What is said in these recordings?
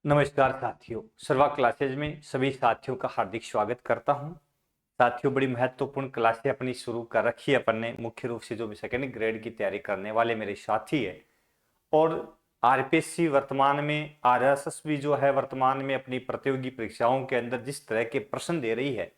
नमस्कार साथियों, सर्वा क्लासेज में सभी साथियों का हार्दिक स्वागत करता हूं। साथियों, बड़ी महत्वपूर्ण क्लासें अपनी शुरू कर रखी है अपन ने, मुख्य रूप से जो भी सेकेंड ग्रेड की तैयारी करने वाले मेरे साथी है और आरपीएससी वर्तमान में, आरएसएस भी जो है वर्तमान में अपनी प्रतियोगी परीक्षाओं के अंदर जिस तरह के प्रश्न दे रही है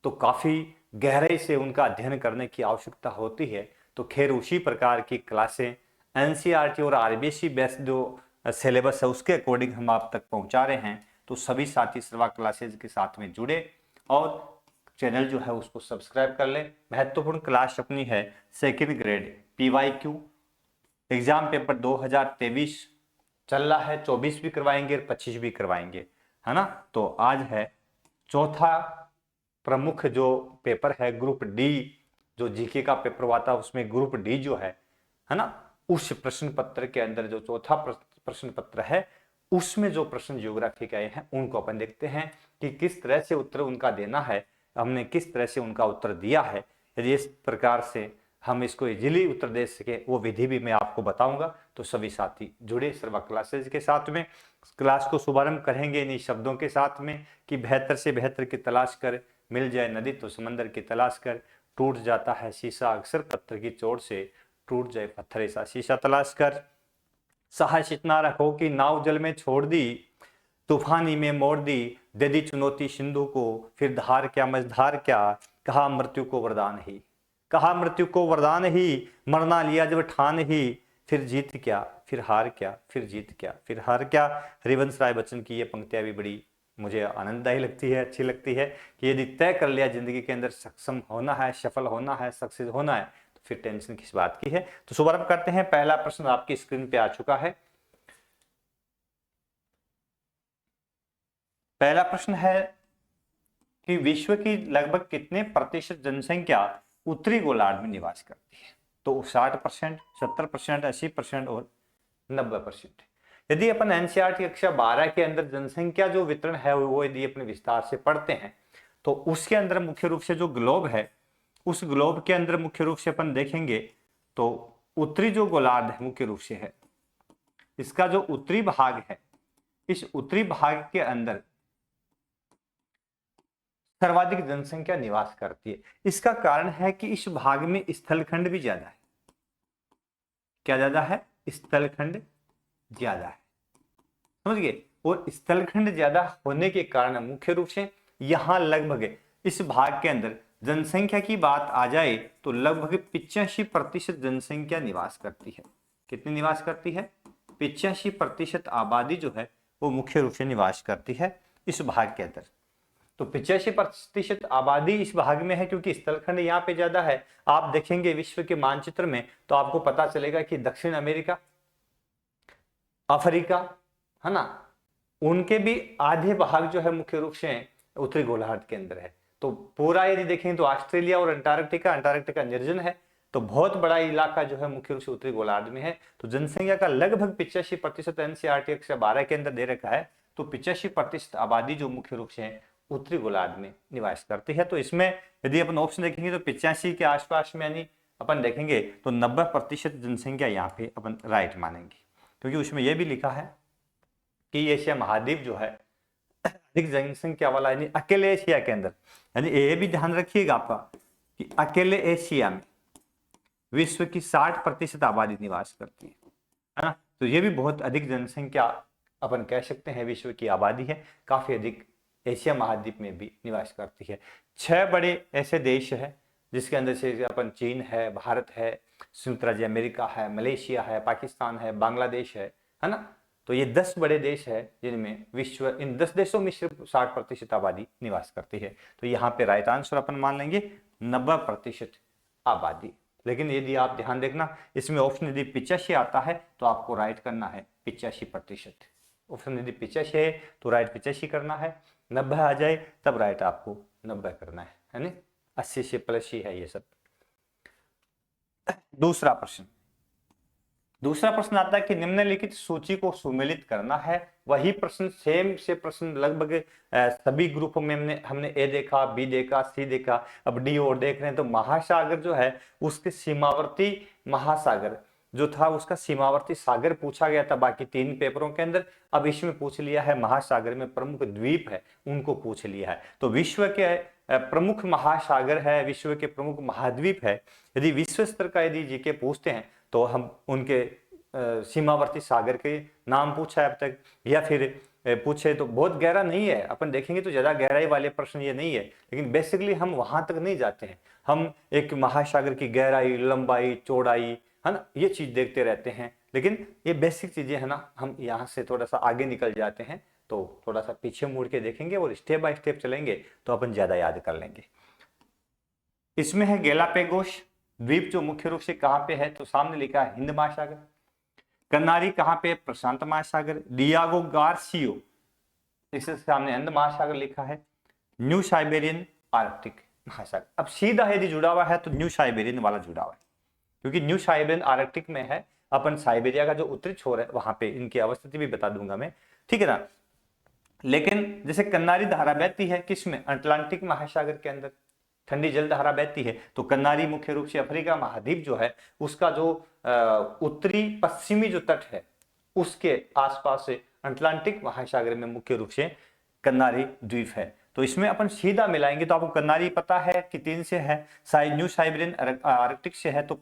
तो काफी गहराई से उनका अध्ययन करने की आवश्यकता होती है। तो खैर उसी प्रकार की क्लासें एनसीईआरटी और आरबीएससी बेस्ड जो सिलेबस है उसके अकॉर्डिंग हम आप तक पहुंचा रहे हैं। तो सभी साथी सर्वा क्लासेज के साथ में जुड़े और चैनल जो है उसको सब्सक्राइब कर लें। महत्वपूर्ण क्लास अपनी है second grade PYQ exam paper 2023 चल रहा है। 24 भी करवाएंगे और 25 भी करवाएंगे, है ना। तो आज है चौथा प्रमुख जो पेपर है ग्रुप डी, जो जीके का पेपर हुआ था उसमें ग्रुप डी जो है ना, उस प्रश्न पत्र के अंदर जो चौथा प्रश्न पत्र है उसमें जो प्रश्न ज्योग्राफी के आए हैं उनको अपन देखते हैं कि किस तरह से उत्तर उनका देना है, हमने किस तरह से उनका उत्तर दिया है। यदि इस प्रकार से हम इसको इजीली उत्तर दे सके वो विधि भी मैं आपको बताऊंगा। तो सभी साथी जुड़े सर्वा क्लासेज के साथ में। क्लास को शुभारंभ करेंगे इन्हीं शब्दों के साथ में कि बेहतर से बेहतर की तलाश कर, मिल जाए नदी तो समंदर की तलाश कर, टूट जाता है शीशा अक्सर पत्थर की चोट से, टूट जाए पत्थर ऐसा शीशा तलाश कर। साहस इतना रखो कि नाव जल में छोड़ दी, तूफानी में मोड़ दी, दे दी चुनौती सिंधु को, फिर धार क्या मझधार क्या, कहा मृत्यु को वरदान ही, कहा मृत्यु को वरदान ही, मरना लिया जब ठान ही, फिर जीत क्या फिर हार क्या, फिर जीत क्या फिर हार क्या। हरिवंश राय बच्चन की ये पंक्तियां भी बड़ी मुझे आनंददायी लगती है, अच्छी लगती है कि यदि तय कर लिया जिंदगी के अंदर सक्षम होना है, सफल होना है, सक्सेस होना है तो फिर टेंशन किस बात की है। तो शुभारंभ करते हैं। पहला प्रश्न आपकी स्क्रीन पे आ चुका है। पहला प्रश्न है कि विश्व की लगभग कितने प्रतिशत जनसंख्या उत्तरी गोलार्ध में निवास करती है। तो 60%, 70%, 80% और 90%। यदि अपन एनसीईआरटी कक्षा 12 के अंदर जनसंख्या जो वितरण है वो यदि अपने विस्तार से पढ़ते हैं तो उसके अंदर मुख्य रूप से जो ग्लोब है उस ग्लोब के अंदर मुख्य रूप से अपन देखेंगे तो उत्तरी जो गोलार्ध है मुख्य रूप से है, इसका जो उत्तरी भाग है, इस उत्तरी भाग के अंदर सर्वाधिक जनसंख्या निवास करती है। इसका कारण है कि इस भाग में स्थलखंड भी ज्यादा है। क्या ज्यादा है? स्थलखंड ज्यादा है, समझ गए। और स्थलखंड ज्यादा होने के कारण मुख्य रूप से यहां लगभग इस भाग के अंदर जनसंख्या की बात आ जाए तो लगभग 85% जनसंख्या निवास करती है। कितनी निवास करती है? 85% आबादी जो है वो मुख्य रूप से निवास करती है इस भाग के अंदर। तो 85% आबादी इस भाग में है क्योंकि स्थलखंड यहाँ पे ज्यादा है। आप देखेंगे विश्व के मानचित्र में तो आपको पता चलेगा कि दक्षिण अमेरिका, अफ्रीका, है ना, उनके भी आधे भाग जो है मुख्य रूप से उत्तरी गोलार्ध के अंदर है। तो पूरा यदि देखें तो ऑस्ट्रेलिया और अंटार्कटिका, अंटार्कटिका निर्जन है, तो बहुत बड़ा इलाका जो है मुख्य रूप से उत्तरी गोलार्ध में है। तो जनसंख्या का लगभग 85% एनसीईआरटी कक्षा 12 के अंदर दे रखा है। तो 85% आबादी जो मुख्य रूप से उत्तरी गोलार्ध में निवास करती है। तो इसमें यदि अपन ऑप्शन देखेंगे तो 85 के आसपास में, यानी अपन देखेंगे तो 90% जनसंख्या यहाँ पे अपन राइट मानेंगे, क्योंकि उसमें यह भी लिखा है कि एशिया महाद्वीप जो है अधिक जनसंख्या वाला, यानी अकेले एशिया के अंदर, यानी ये भी ध्यान रखिएगा आपका कि अकेले एशिया में विश्व की 60% आबादी निवास करती है ना। तो ये भी बहुत अधिक जनसंख्या अपन कह सकते हैं विश्व की आबादी है, काफी अधिक एशिया महाद्वीप में भी निवास करती है। 6 बड़े ऐसे देश है जिसके अंदर से अपन चीन है, भारत है, संयुक्त राज्य अमेरिका है, मलेशिया है, पाकिस्तान है, बांग्लादेश है ना। तो ये 10 बड़े देश है जिनमें विश्व, इन 10 देशों में सिर्फ 60% आबादी निवास करती है। तो यहाँ पे राइट आंसर अपन मान लेंगे 90% आबादी। लेकिन यदि आप ध्यान देखना इसमें ऑप्शन यदि 85 आता है तो आपको राइट करना है 85%। ऑप्शन यदि 85 है तो राइट 85 करना है, 90 आ जाए तब राइट आपको 90 करना है ना। 80 से प्लस ही है ये सब। दूसरा प्रश्न आता है कि निम्नलिखित सूची को सुमेलित करना है। वही प्रश्न, सेम से प्रश्न लगभग सभी ग्रुपों में हमने ए देखा, बी देखा, सी देखा, अब डी और देख रहे हैं। तो महासागर जो है उसके सीमावर्ती महासागर जो था उसका सीमावर्ती सागर पूछा गया था बाकी 3 पेपरों के अंदर। अब इसमें पूछ लिया है महासागर में प्रमुख द्वीप है उनको पूछ लिया है। तो विश्व के प्रमुख महासागर है, विश्व के प्रमुख महाद्वीप है, यदि विश्व स्तर का यदि जीके पूछते हैं तो हम उनके सीमावर्ती सागर के नाम पूछा है अब तक, या फिर पूछे तो बहुत गहरा नहीं है, अपन देखेंगे तो ज्यादा गहराई वाले प्रश्न ये नहीं है, लेकिन बेसिकली हम वहां तक नहीं जाते हैं। हम एक महासागर की गहराई, लंबाई, चौड़ाई, है ना, ये चीज देखते रहते हैं, लेकिन ये बेसिक चीजें है ना, हम यहाँ से थोड़ा सा आगे निकल जाते हैं तो थोड़ा सा पीछे मुड़ के देखेंगे और स्टेप बाय स्टेप चलेंगे तो अपन ज्यादा याद कर लेंगे। इसमें है गैलापेगोस द्वीप, जो मुख्य रूप से कहाँ पे है, तो सामने लिखा है हिंद महासागर। कन्नारी कहाँ पे, प्रशांत महासागर। डियागो गार्सियो, इसके सामने हिंद महासागर लिखा है। न्यू साइबेरियन आर्कटिक महासागर। अब सीधा यदि जुड़ा हुआ है तो न्यू साइबेरियन वाला जुड़ा हुआ है, क्योंकि न्यू साइबेरियन आर्कटिक में है, अपन साइबेरिया का जो उत्तरी छोर है वहां पे इनकी अवस्थिति भी बता दूंगा मैं, ठीक है ना। लेकिन जैसे कन्नारी धारा बहती है किसमें, अटलांटिक महासागर के अंदर ठंडी जल धारा बहती है, तो कन्नारी मुख्य रूप से अफ्रीका महाद्वीप जो है उसका जो उत्तरी पश्चिमी जो तट है उसके आसपास से अटलांटिक महासागर में मुख्य रूप से कन्नारी द्वीप है। तो इसमें अपन सीधा मिलाएंगे तो आपको कन्नारी पता है कि 3 से है, न्यू साइबेरियन आर्कटिक से है, तो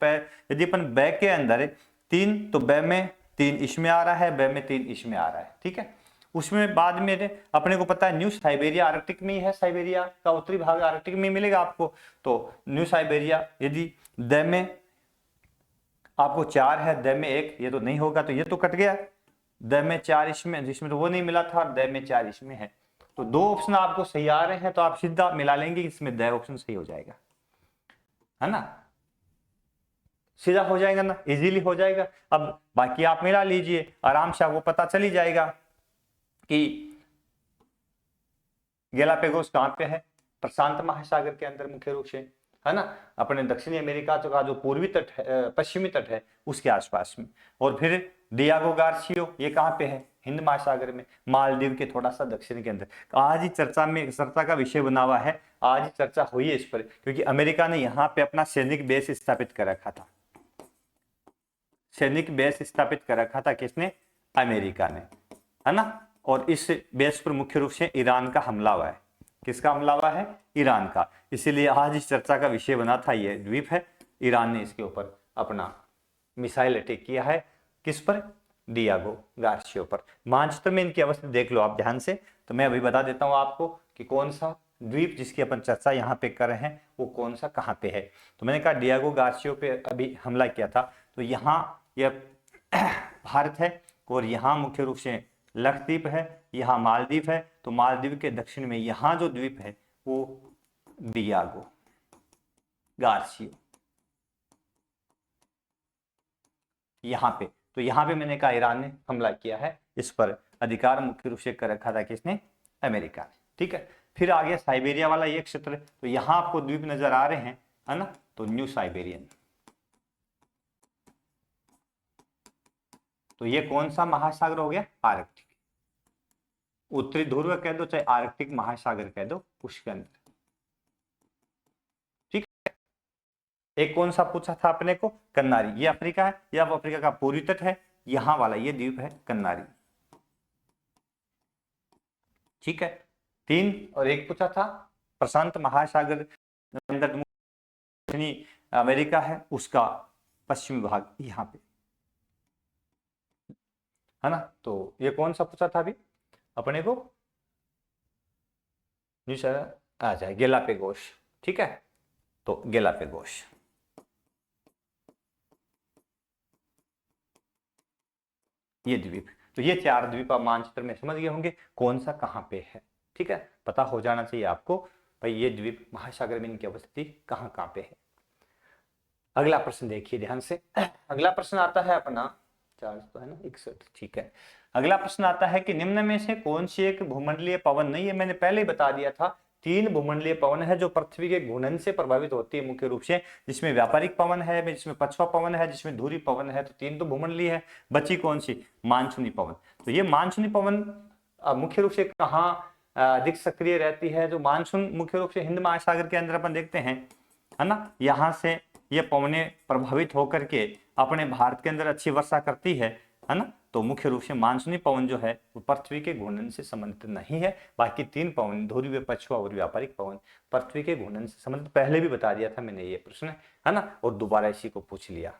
यदि अपन बै के अंदर 3 तो बै में 3 इसमें आ रहा है, बै में 3 इसमें आ रहा है, ठीक है। उसमें बाद में अपने को पता है न्यू साइबेरिया आर्कटिक में ही है, साइबेरिया का उत्तरी भाग आर्कटिक में मिलेगा आपको। तो न्यू साइबेरिया यदि द में आपको 4 है, द में 1, ये तो नहीं होगा तो ये तो कट गया, द में 4 इसमें, जिसमें तो वो नहीं मिला था, द में 4 इसमें है, तो 2 ऑप्शन आपको सही आ रहे हैं तो आप सीधा मिला लेंगे, इसमें द ऑप्शन सही हो जाएगा, है ना, सीधा हो जाएगा ना, इजीली हो जाएगा। अब बाकी आप मिला लीजिए, आराम से आपको पता चल ही जाएगा कि गैलापेगोस कहां पे है, प्रशांत महासागर के अंदर मुख्य रूप से, है ना, अपने दक्षिणी अमेरिका का जो पूर्वी तट है, पश्चिमी तट है उसके आसपास में। और फिर डियागो गार्सियो ये कहां पे है, हिंद महासागर में, मालदीव के थोड़ा सा दक्षिण के अंदर। आज ही चर्चा का विषय बना हुआ है, आज ही चर्चा हुई है इस पर, क्योंकि अमेरिका ने यहाँ पे अपना सैनिक बेस स्थापित कर रखा था। सैनिक बेस स्थापित कर रखा था किसने, अमेरिका ने, है ना। और इस बेस पर मुख्य रूप से ईरान का हमला हुआ है। किसका हमला हुआ है, ईरान का, इसीलिए आज इस चर्चा का विषय बना था, ये द्वीप है, ईरान ने इसके ऊपर अपना मिसाइल अटैक किया है, किस पर, डियागो गार्सियो पर। मानचित्र में इनकी अवस्था देख लो आप ध्यान से, तो मैं अभी बता देता हूं आपको कि कौन सा द्वीप जिसकी अपन चर्चा यहाँ पे कर रहे हैं वो कौन सा कहाँ पे है। तो मैंने कहा डियागो गार्सियो पे अभी हमला किया था, तो यहाँ यह भारत है और यहाँ मुख्य रूप से लक्षद्वीप है, यहाँ मालदीव है, तो मालदीव के दक्षिण में यहाँ जो द्वीप है वो डियागो गार्सियो यहाँ पे। तो यहाँ पे मैंने कहा ईरान ने हमला किया है, इस पर अधिकार मुख्य रूप से कर रखा था किसने, अमेरिका ने, ठीक है। फिर आ गया साइबेरिया वाला ये क्षेत्र, तो यहाँ आपको द्वीप नजर आ रहे हैं, है ना, तो न्यू साइबेरियन। तो ये कौन सा महासागर हो गया, आर्कटिक, उत्तरी ध्रुव कह दो चाहे आर्कटिक महासागर कह दो, उसके अंदर, ठीक है। एक कौन सा पूछा था अपने को, कन्नारी, ये अफ्रीका है, या अफ्रीका का पूर्वी तट है, यहां वाला ये द्वीप है कन्नारी, ठीक है। 3 और 1 पूछा था प्रशांत महासागर अंदर दक्षिणी अमेरिका है, उसका पश्चिमी भाग यहाँ पे, है ना। तो ये कौन सा पूछा था अभी अपने को, आ जाए गैलापेगोस, ठीक है। तो गैलापेगोस, ये द्वीप, तो ये 4 द्वीप आप मानचित्र में समझ गए होंगे कौन सा कहां पे है, ठीक है। पता हो जाना चाहिए आपको भाई ये द्वीप महासागर में इनकी अवस्थिति कहां कहां पे है। अगला प्रश्न देखिए ध्यान से, अगला प्रश्न आता है अपना, चार्ज तो है ना 61, ठीक है। अगला प्रश्न आता है कि निम्न में से कौन सी एक भूमंडलीय पवन नहीं है, मैंने पहले ही बता दिया था 3 भूमंडलीय पवन है जो पृथ्वी के घूर्णन से प्रभावित होती है मुख्य रूप से, जिसमें व्यापारिक पवन है, जिसमें पछुआ पवन है, जिसमें धुरी पवन है, तो 3 तो भूमंडलीय है, बची कौन सी, मानसूनी पवन। तो ये मानसूनी पवन मुख्य रूप से कहाँ अधिक सक्रिय रहती है, जो मानसून मुख्य रूप से हिंद महासागर के अंदर अपन देखते हैं, है ना, यहाँ से ये पवनें प्रभावित होकर के अपने भारत के अंदर अच्छी वर्षा करती है ना। तो मुख्य रूप से मानसूनी पवन जो है वो पृथ्वी के घूर्णन से संबंधित नहीं है। बाकी तीन पवन, ध्रुवीय, पछुआ और व्यापारिक पवन, पृथ्वी के घूर्णन से संबंधित। पहले भी बता दिया था मैंने ये प्रश्न, है ना, और दोबारा इसी को पूछ लिया।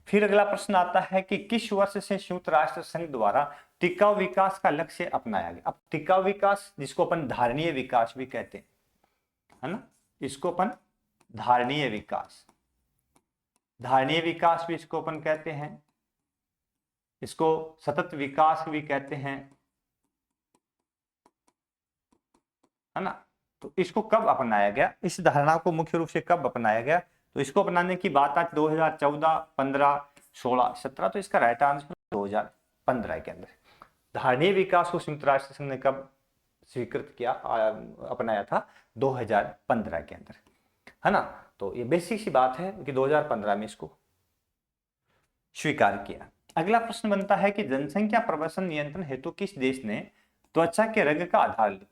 फिर अगला प्रश्न आता है कि किस वर्ष से संयुक्त राष्ट्र संघ द्वारा टिकाऊ विकास का लक्ष्य अपनाया गया। अब टिकाऊ विकास, जिसको अपन धारणीय विकास भी कहते हैं, है ना, इसको अपन धारणीय विकास, धारणीय विकास भी इसको अपन कहते हैं, इसको सतत विकास भी कहते हैं, है ना। तो इसको कब अपनाया गया, इस धारणा को मुख्य रूप से कब अपनाया गया, तो इसको अपनाने की बात आज 2014, 15, 16, 17। तो इसका राइट आंसर 2015 के अंदर। धारणीय विकास को संयुक्त राष्ट्र संघ ने कब स्वीकृत किया, अपनाया था 2015 के अंदर, है ना। तो ये बेसिक सी बात है कि 2015 में इसको स्वीकार किया। अगला प्रश्न बनता है कि जनसंख्या प्रवसन नियंत्रण हेतु किस देश ने त्वचा के रंग का आधार लिया।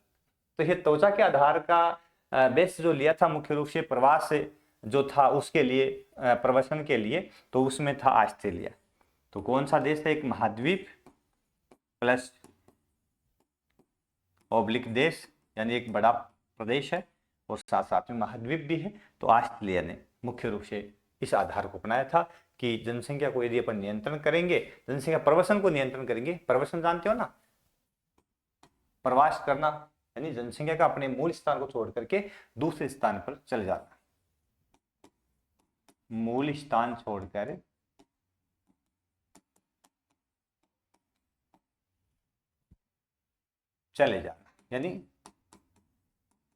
तो ये त्वचा के आधार का बेस जो लिया था मुख्य रूप से प्रवास से जो था उसके लिए, प्रवसन के लिए, तो उसमें था ऑस्ट्रेलिया। तो कौन सा देश है, एक महाद्वीप प्लस ओब्लिक देश, यानी एक बड़ा प्रदेश है और साथ साथ में महाद्वीप भी है। तो ऑस्ट्रेलिया ने मुख्य रूप से इस आधार को अपनाया था कि जनसंख्या को यदि अपन नियंत्रण करेंगे, जनसंख्या प्रवसन को नियंत्रण करेंगे, प्रवसन जानते हो ना, प्रवास करना, यानी जनसंख्या का अपने मूल स्थान को छोड़ करके दूसरे स्थान पर चले जाना, मूल स्थान छोड़कर चले जाना, यानी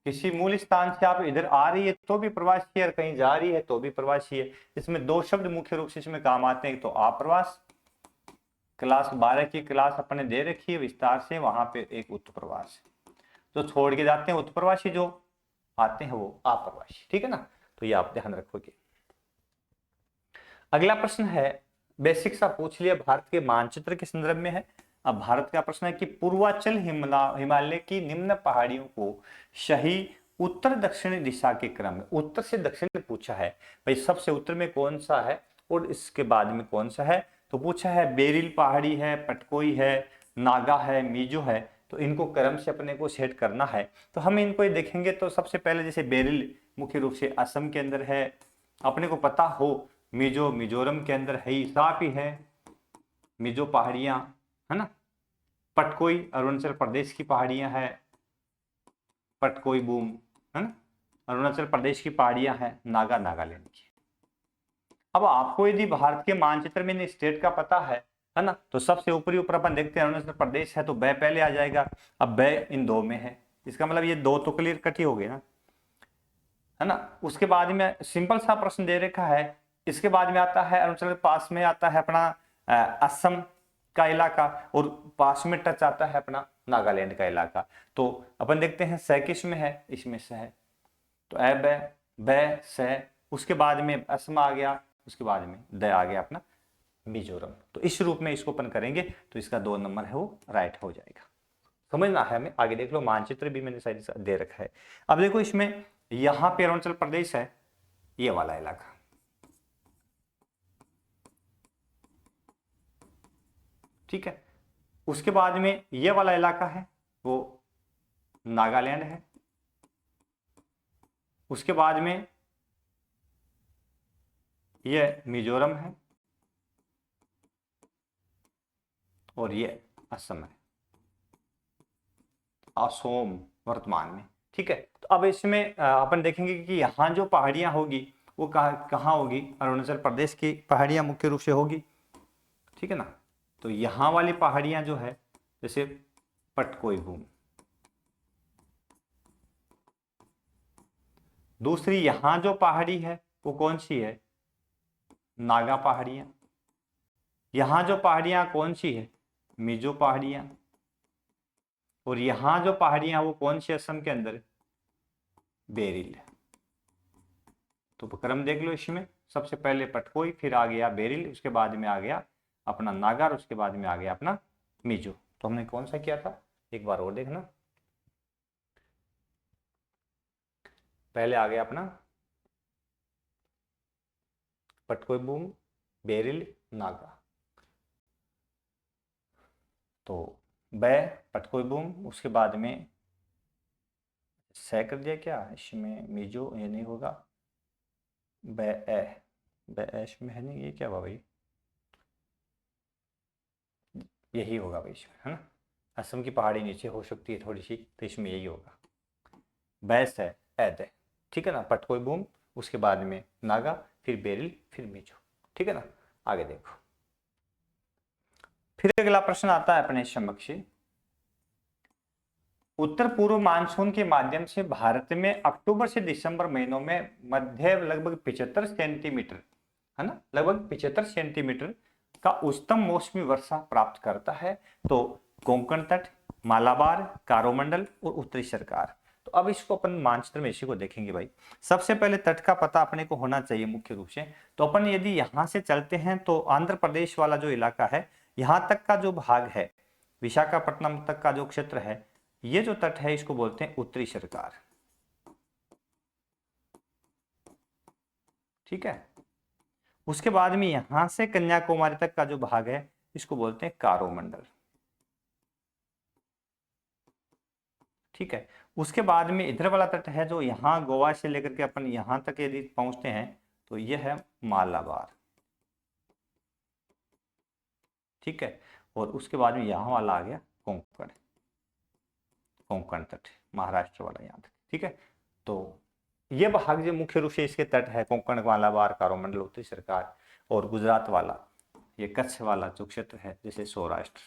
किसी मूल स्थान से आप इधर आ रही है तो भी प्रवासी है और कहीं जा रही है तो भी प्रवासी है। इसमें दो शब्द मुख्य रूप से इसमें काम आते हैं, तो आप्रवास, क्लास 12 की क्लास अपने दे रखी है विस्तार से, वहां पे एक उत्प्रवास, जो छोड़ के जाते हैं उत्प्रवासी, जो आते हैं वो आप्रवासी, ठीक है ना। तो ये आप ध्यान रखोगे। अगला प्रश्न है, बेसिक सा पूछ लिया, भारत के मानचित्र के संदर्भ में है। अब भारत का प्रश्न है कि पूर्वांचल हिमालय की निम्न पहाड़ियों को सही उत्तर दक्षिण दिशा के क्रम में, उत्तर से दक्षिण में पूछा है भाई, सबसे उत्तर में कौन सा है और इसके बाद में कौन सा है। तो पूछा है बेरिल पहाड़ी है, पटकोई है, नागा है, मीजो है। तो इनको क्रम से अपने को सेट करना है। तो हम इनको ये देखेंगे तो सबसे पहले जैसे बेरिल मुख्य रूप से असम के अंदर है, अपने को पता हो। मिजो मिजोरम के अंदर है ही, साफ ही है मिजो पहाड़ियां, है ना। पटकोई अरुणाचल प्रदेश की पहाड़ियां है, पटकोई बूम, है ना, अरुणाचल प्रदेश की पहाड़ियां हैं। नागा नागालैंड की। अब आपको यदि भारत के मानचित्र में स्टेट का पता है ना, तो सबसे ऊपरी ऊपर अपन देखते हैं अरुणाचल प्रदेश है तो बै पहले आ जाएगा। अब बै इन दो में है, इसका मतलब ये दो तो क्लियर कट ही हो गए ना, है ना। उसके बाद में सिंपल सा प्रश्न दे रखा है, इसके बाद में आता है अरुणाचल के पास में आता है अपना असम का इलाका, और पास में टच आता है अपना नागालैंड का इलाका। तो अपन देखते हैं स किस में है, इसमें से है, तो ए बै स, उसके बाद में असम आ गया, उसके बाद में द आ गया अपना मिजोरम। तो इस रूप में इसको अपन करेंगे तो इसका 2 नंबर है वो राइट हो जाएगा। समझना है हमें। आगे देख लो, मानचित्र भी मैंने शायद दे रखा है। अब देखो इसमें यहां पे अरुणाचल प्रदेश है, ये वाला इलाका, ठीक है। उसके बाद में ये वाला इलाका है वो नागालैंड है। उसके बाद में ये मिजोरम है और ये असम है, असोम वर्तमान में, ठीक है। तो अब इसमें अपन देखेंगे कि यहाँ जो पहाड़ियां होगी वो कहाँ होगी, अरुणाचल प्रदेश की पहाड़ियां मुख्य रूप से होगी, ठीक है ना। तो यहाँ वाली पहाड़ियां जो है जैसे पटकोई भूमि, दूसरी यहां जो पहाड़ी है वो कौन सी है, नागा पहाड़ियां। यहां जो पहाड़ियां कौन सी है, मिजो पहाड़ियां। और यहां जो पहाड़ियां वो कौन सी असम के अंदर, बेरिल। तो क्रम देख लो इसमें, सबसे पहले पटकोई, फिर आ गया बेरिल, उसके बाद में आ गया अपना नागार, उसके बाद में आ गया अपना मिजो। तो हमने कौन सा किया था, एक बार और देखना। पहले आ गया अपना पटकोई बूम, बेरिल, नागा। तो बै पटकोई बूम, उसके बाद में सै कर दिया क्या इसमें, मीजो ये नहीं होगा, बैश में है नहीं, ये क्या हुआ भाई, यही होगा भाई इसमें, है ना। असम की पहाड़ी नीचे हो सकती है थोड़ी सी, तो इसमें यही होगा, बैस है ऐद है, ठीक है ना। पटकोई बूम, उसके बाद में नागा, फिर बेरिल, फिर मीजो, ठीक है ना। आगे देखो, फिर अगला प्रश्न आता है अपने समक्ष, उत्तर पूर्व मानसून के माध्यम से भारत में अक्टूबर से दिसंबर महीनों में मध्य लगभग 75 सेंटीमीटर, है ना, लगभग 75 सेंटीमीटर का उच्चतम मौसमी वर्षा प्राप्त करता है। तो कोंकण तट, मालाबार, कारोमंडल और उत्तरी सरकार। तो अब इसको अपन मानचित्र में इसी को देखेंगे भाई। सबसे पहले तट का पता अपने को होना चाहिए मुख्य रूप से। तो अपन यदि यहां से चलते हैं तो आंध्र प्रदेश वाला जो इलाका है, यहां तक का जो भाग है, विशाखापट्टनम तक का जो क्षेत्र है, ये जो तट है इसको बोलते हैं उत्तरी सरकार, ठीक है। उसके बाद में यहां से कन्याकुमारी तक का जो भाग है इसको बोलते हैं कारोमंडल, ठीक है। उसके बाद में इधर वाला तट है जो यहां गोवा से लेकर के अपन यहां तक यदि पहुंचते हैं तो ये है मालाबार, ठीक है। और उसके बाद में यहां वाला आ गया कोंकण, कोंकण तट महाराष्ट्र वाला यहाँ तक, ठीक है। तो ये भाग जो मुख्य रूप से इसके तट है, कोंकण, मालाबार, कारोमंडल, उत्तरी सरकार, और गुजरात वाला ये कच्छ वाला जो क्षेत्र है जैसे सौराष्ट्र,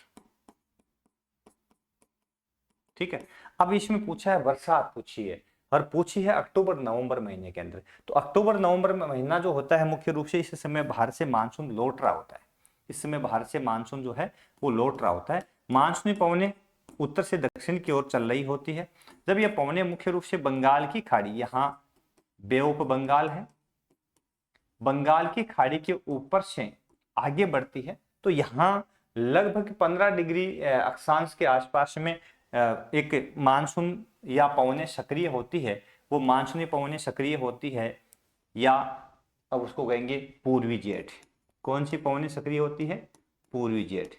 ठीक है। अब इसमें पूछा है वर्षा पूछी है, और पूछी है अक्टूबर नवंबर महीने के अंदर। तो अक्टूबर नवंबर महीना जो होता है मुख्य रूप से इस समय भारत से मानसून लौट रहा होता है, इस समय भारत से मानसून जो है वो लौट रहा होता है। मानसूनी पवनें उत्तर से दक्षिण की ओर चल रही होती है। जब यह पवनें मुख्य रूप से बंगाल की खाड़ी, यहाँ बे ऑफ बंगाल है, बंगाल की खाड़ी के ऊपर से आगे बढ़ती है, तो यहाँ लगभग 15 डिग्री अक्षांश के आसपास में एक मानसून या पवनें सक्रिय होती है। वो मानसूनी पवनें सक्रिय होती है, या अब उसको कहेंगे पूर्वी जेठ। कौन सी पवनें सक्रिय होती है? पूर्वी जेठ।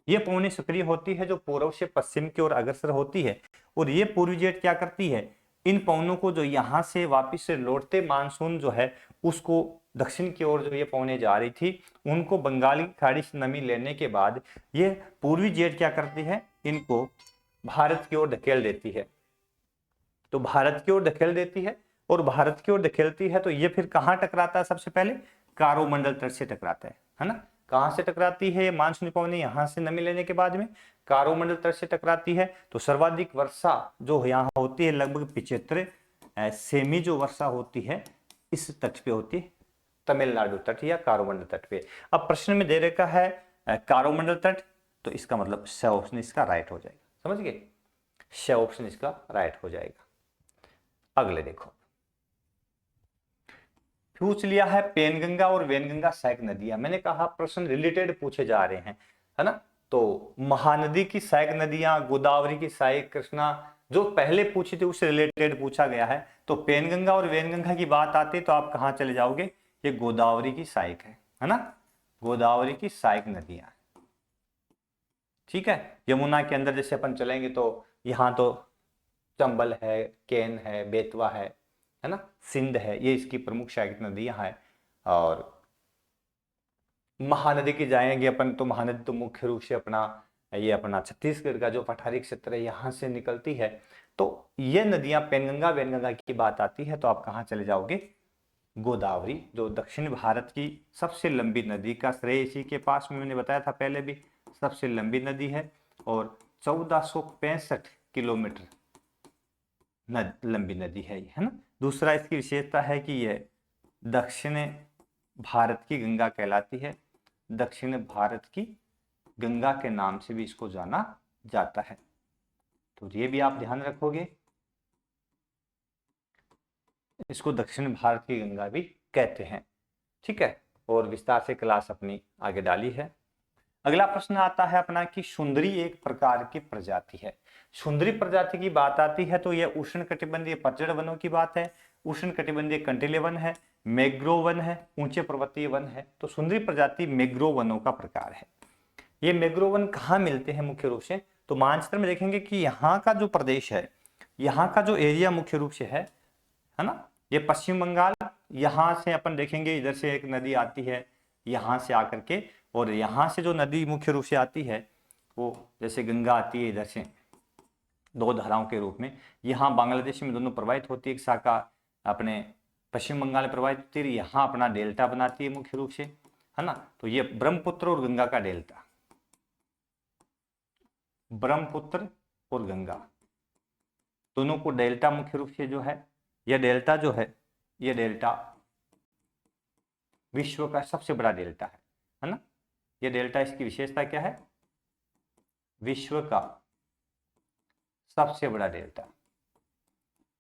ये पवनें सक्रिय होती है जो पूर्व से पश्चिम की ओर अग्रसर होती है, और ये पूर्वी जेट क्या करती है, इन पवनों को जो यहां से वापिस से लौटते मानसून जो है उसको दक्षिण की ओर जो ये पवनें जा रही थी उनको बंगाल की खाड़ी से नमी लेने के बाद ये पूर्वी जेट क्या करती है, इनको भारत की ओर धकेल देती है। तो भारत की ओर धकेल देती है, और भारत की ओर धकेलती है तो ये फिर कहां टकराता है, सबसे पहले कारोमंडल तट से टकराता है ना। कहां से टकराती है ये मानसूनी पवनें, यहां से नमी लेने के बाद में कारोमंडल तट से टकराती है। तो सर्वाधिक वर्षा जो यहाँ होती है लगभग 75 सेमी जो वर्षा होती है इस तट पे होती है, तमिलनाडु तट या कारोमंडल तट पे। अब प्रश्न में दे रखा है कारोमंडल तट, तो इसका मतलब स ऑप्शन इसका राइट हो जाएगा, समझ गए, स ऑप्शन इसका राइट हो जाएगा। अगले देखो, पूछ लिया है पेनगंगा और वेनगंगा सहायक नदियां। मैंने कहा प्रश्न रिलेटेड पूछे जा रहे हैं, है ना। तो महानदी की सहायक नदियां, गोदावरी की सहायक, कृष्णा जो पहले पूछी थी उससे रिलेटेड पूछा गया है। तो पेनगंगा और वेनगंगा की बात आती तो आप कहां चले जाओगे, ये गोदावरी की सहायक है ना, गोदावरी की सहायक नदियां, ठीक है। यमुना के अंदर जैसे अपन चलेंगे तो यहाँ तो चंबल है, केन है, बेतवा है ना, सिंध है, ये इसकी प्रमुख सहायक नदियां हैं। और महानदी की जाएंगे अपन तो महानदी तो मुख्य रूप से अपना ये अपना छत्तीसगढ़ का जो पठारी क्षेत्र है यहाँ से निकलती है। तो ये नदियां पेनगंगा वेनगंगा की बात आती है तो आप कहाँ चले जाओगे, गोदावरी जो दक्षिण भारत की सबसे लंबी नदी का श्रेय इसी के पास में, मैंने बताया था पहले भी, सबसे लंबी नदी है और 1465 किलोमीटर लंबी नदी है ये, है ना। दूसरा इसकी विशेषता है कि यह दक्षिण भारत की गंगा कहलाती है, दक्षिण भारत की गंगा के नाम से भी इसको जाना जाता है। तो ये भी आप ध्यान रखोगे, इसको दक्षिण भारत की गंगा भी कहते हैं, ठीक है। और विस्तार से क्लास अपनी आगे डाली है। अगला प्रश्न आता है अपना कि सुंदरी एक प्रकार की प्रजाति है। सुंदरी प्रजाति की बात आती है तो यह उष्णकटिबंधीय पतझड़ वनों की बात है। उष्ण कटिबंधीय कंटीले वन है, मैंग्रोव वन है, ऊंचे पर्वतीय वन है। तो सुंदरी प्रजाति मैंग्रोव वनों का प्रकार है। ये मैंग्रोव वन कहाँ मिलते हैं मुख्य रूप से? तो मानचित्र में देखेंगे कि यहाँ का जो प्रदेश है, यहाँ का जो एरिया मुख्य रूप से है ना, ये पश्चिम बंगाल, यहाँ से अपन देखेंगे इधर से एक नदी आती है यहाँ से आकर के, और यहाँ से जो नदी मुख्य रूप से आती है वो जैसे गंगा आती है इधर से दो धाराओं के रूप में, यहाँ बांग्लादेश में दोनों प्रवाहित होती है। एक शाखा अपने पश्चिम बंगाल में प्रवाहित होती है, यहाँ अपना डेल्टा बनाती है मुख्य रूप से, है ना। तो ये ब्रह्मपुत्र और गंगा का डेल्टा, ब्रह्मपुत्र और गंगा दोनों को डेल्टा मुख्य रूप से जो है, यह डेल्टा जो है, यह डेल्टा विश्व का सबसे बड़ा डेल्टा है ना। यह डेल्टा, इसकी विशेषता क्या है? विश्व का सबसे बड़ा डेल्टा।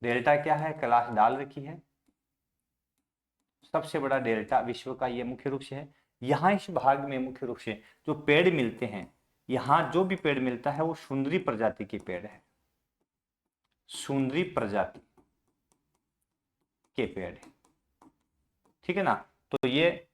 डेल्टा क्या है? क्लास डाल रखी है। सबसे बड़ा डेल्टा विश्व का ये मुख्य रूप से है। यहाँ इस भाग में मुख्य रूप से जो पेड़ मिलते हैं, यहाँ जो भी पेड़ मिलता है वो सुंदरी प्रजाति के पेड़ है, सुंदरी प्रजाति के पेड़ है, ठीक है ना। तो ये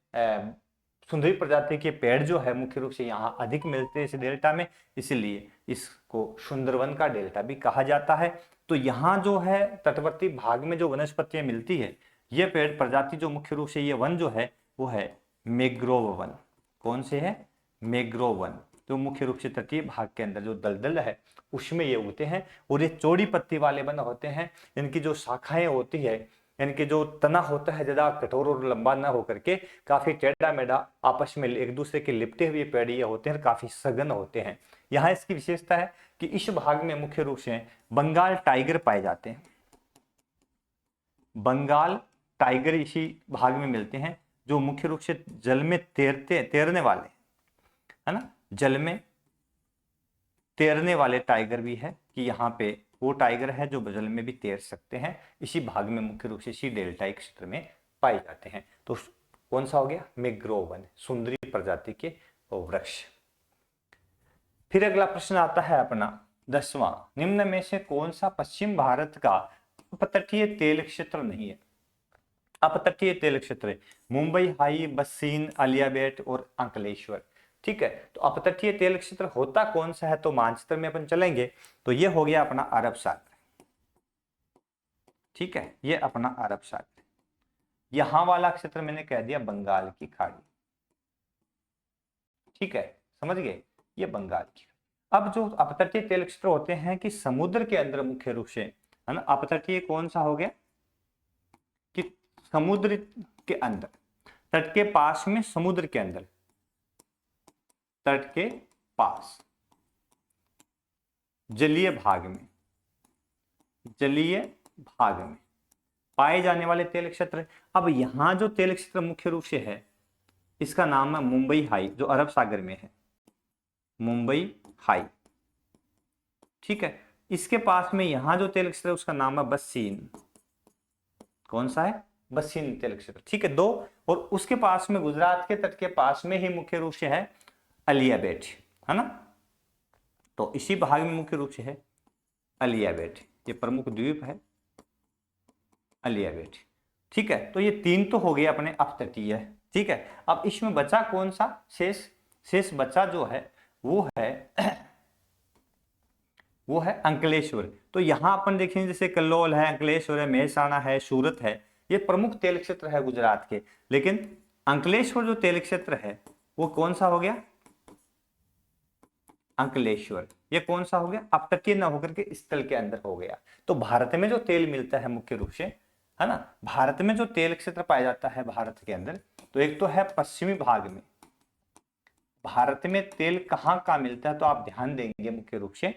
सुंदरी प्रजाति के पेड़ जो है मुख्य रूप से यहाँ अधिक मिलते हैं इस डेल्टा में, इसलिए इसको सुंदरवन का डेल्टा भी कहा जाता है। तो यहाँ जो है तटवर्ती भाग में जो वनस्पतियां मिलती है, ये पेड़ प्रजाति जो मुख्य रूप से ये वन जो है वो है मैंग्रोव वन। कौन से है? Mangrove one. तो मुख्य रूप से तटीय भाग के अंदर जो दलदल है उसमें ये उगते हैं, और ये चौड़ी पत्ती वाले वन होते हैं। इनकी जो शाखाएं होती है, इनके जो तना होता है ज्यादा कठोर और लंबा ना होकर के काफी टेढ़ा मेढ़ा आपस में एक दूसरे के लिपटे हुए पेड़ ये होते हैं, काफी सघन होते हैं। यहाँ इसकी विशेषता है कि इस भाग में मुख्य रूप से बंगाल टाइगर पाए जाते हैं। बंगाल टाइगर इसी भाग में मिलते हैं, जो मुख्य रूप से जल में तैरने वाले, है ना, जल में तैरने वाले टाइगर भी है, कि यहाँ पे वो टाइगर है जो जल में भी तैर सकते हैं। इसी भाग में मुख्य रूप से इसी डेल्टाई क्षेत्र में पाए जाते हैं। तो कौन सा हो गया? मैंग्रोव वन, सुंदरी प्रजाति के वृक्ष। फिर अगला प्रश्न आता है अपना 10वां, निम्न में से कौन सा पश्चिम भारत का अपतटीय तेल क्षेत्र नहीं है? अपतटीय तेल क्षेत्र मुंबई हाई, बस्सीन, आलियाबेट और अंकलेश्वर। ठीक है, तो अपतटीय तेल क्षेत्र होता कौन सा है? तो मानचित्र में अपन चलेंगे तो ये हो गया अपना अरब सागर। ठीक है, ये अपना अरब सागर। यहां वाला क्षेत्र मैंने कह दिया बंगाल की खाड़ी। ठीक है, समझ गए, ये बंगाल की। अब जो अपतटीय तेल क्षेत्र होते हैं कि समुद्र के अंदर मुख्य रूप से, है ना, अपतटीय कौन सा हो गया कि समुद्र के अंदर, तट के पास में, समुद्र के अंदर, तट के पास, जलीय भाग में, जलीय भाग में पाए जाने वाले तेल क्षेत्र। अब यहां जो तेल क्षेत्र मुख्य रूप से है इसका नाम है मुंबई हाई, जो अरब सागर में है, मुंबई हाई। ठीक है, इसके पास में यहां जो तेल क्षेत्र है उसका नाम है बस्सीन। कौन सा है? बस्सीन तेल क्षेत्र। ठीक है, दो। और उसके पास में गुजरात के तट के पास में ही मुख्य रूप से है आलियाबेट, है ना। तो इसी भाग में मुख्य रूप से है आलियाबेट, ये प्रमुख द्वीप है आलियाबेट। ठीक है, तो ये तीन तो हो गए अपने अपतटीय। ठीक है, अब इसमें बचा कौन सा? शेष बचा जो है वो है अंकलेश्वर। तो यहां अपन देखेंगे जैसे कल्लोल है, अंकलेश्वर है, मेहसाणा है, सूरत है, ये प्रमुख तेल क्षेत्र है गुजरात के। लेकिन अंकलेश्वर जो तेल क्षेत्र है वो कौन सा हो गया? अंकलेश्वर, ये कौन सा हो गया? अपतटीय न होकर के स्थल के अंदर हो गया। तो भारत में जो तेल मिलता है मुख्य रूप से, है ना, भारत में जो तेल क्षेत्र पाया जाता है भारत के अंदर, तो एक तो है पश्चिमी भाग में। भारत में तेल कहाँ कहाँ मिलता है? तो आप ध्यान देंगे मुख्य रूप से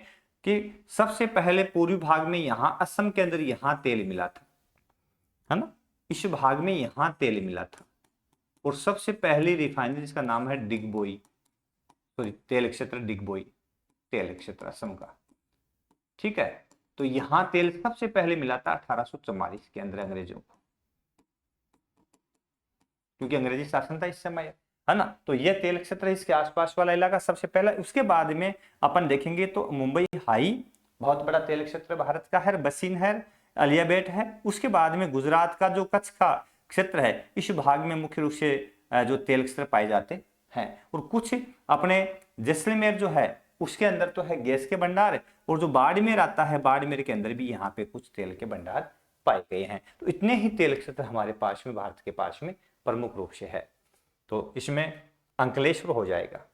कि सबसे पहले पूर्वी भाग में यहां असम के अंदर यहां तेल मिला था, है ना, इस भाग में यहां तेल मिला था। और सबसे पहली रिफाइनरी जिसका नाम है डिगबोई, सॉरी तेल क्षेत्र डिगबोई तेल क्षेत्र असम का। ठीक है, तो यहां तेल सबसे पहले मिला था 1844 के अंदर अंग्रेजों को, क्योंकि अंग्रेजी शासन था इस समय, है ना। तो यह तेल क्षेत्र इसके आसपास वाला इलाका सबसे पहला। उसके बाद में अपन देखेंगे तो मुंबई हाई बहुत बड़ा तेल क्षेत्र भारत का है, बसीन है, अलियाबेट है। उसके बाद में गुजरात का जो कच्छ का क्षेत्र है, इस भाग में मुख्य रूप से जो तेल क्षेत्र पाए जाते हैं। और कुछ अपने जैसलमेर जो है उसके अंदर तो है गैस के भंडार, और जो बाड़मेर आता है, बाड़मेर के अंदर भी यहाँ पे कुछ तेल के भंडार पाए गए हैं। तो इतने ही तेल क्षेत्र हमारे पास में, भारत के पास में प्रमुख रूप से है। तो इसमें अंकलेश्वर हो जाएगा।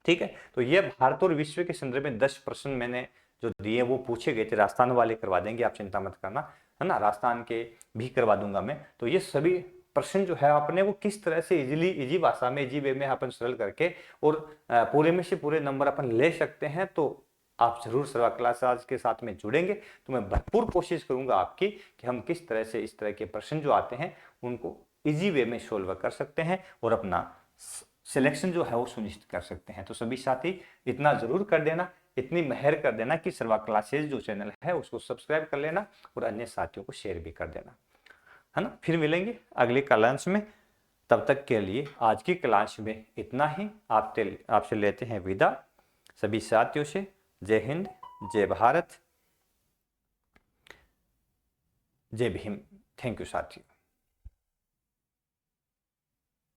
ठीक है, तो ये भारत और विश्व के संदर्भ में 10 प्रश्न मैंने जो दिए वो पूछे गए थे। राजस्थान वाले करवा देंगे, आप चिंता मत करना, है ना, राजस्थान के भी करवा दूंगा मैं। तो ये सभी प्रश्न जो है आपने वो किस तरह से इजी भाषा में, इजी वे में अपन सरल करके और पूरे में से पूरे नंबर अपन ले सकते हैं। तो आप जरूर सर्वा क्लासेस के साथ में जुड़ेंगे, तो मैं भरपूर कोशिश करूंगा आपकी कि हम किस तरह से इस तरह के प्रश्न जो आते हैं उनको इजी वे में सोल्व कर सकते हैं और अपना सिलेक्शन जो है वो सुनिश्चित कर सकते हैं। तो सभी साथी इतना जरूर कर देना, इतनी मेहर कर देना कि सर्वा क्लासेस जो चैनल है उसको सब्सक्राइब कर लेना और अन्य साथियों को शेयर भी कर देना, है ना। फिर मिलेंगे अगली क्लास में, तब तक के लिए आज की क्लास में इतना ही। आपसे लेते हैं विदा सभी साथियों से। जय हिंद, जय भारत, जय भीम। थैंक यू साथियों।